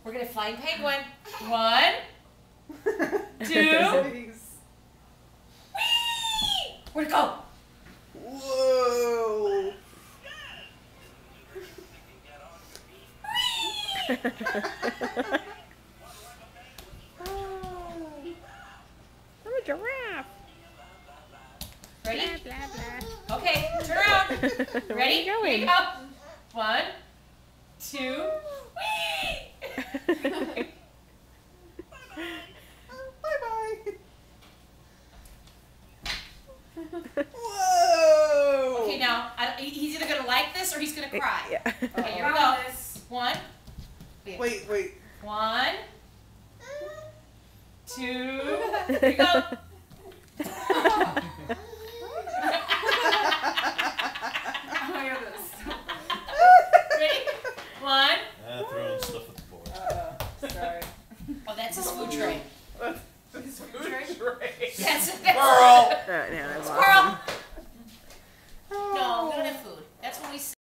We're gonna flying penguin. 1, 2. Whee! Where'd it go? Whoa! I'm a giraffe. Ready? Blah, blah, blah. Okay, turn around. Where Ready? are you going? Here you go. 1, 2. Whee! Bye-bye. Whoa! Okay, now he's either gonna like this or he's gonna cry. Yeah. Okay, here we go. 1. Wait. 1, 2. Here we go. Ready? 1. Throwing stuff at the board. Sorry. Oh, that's his food tray. This food tray. That's Squirrel! No, Squirrel!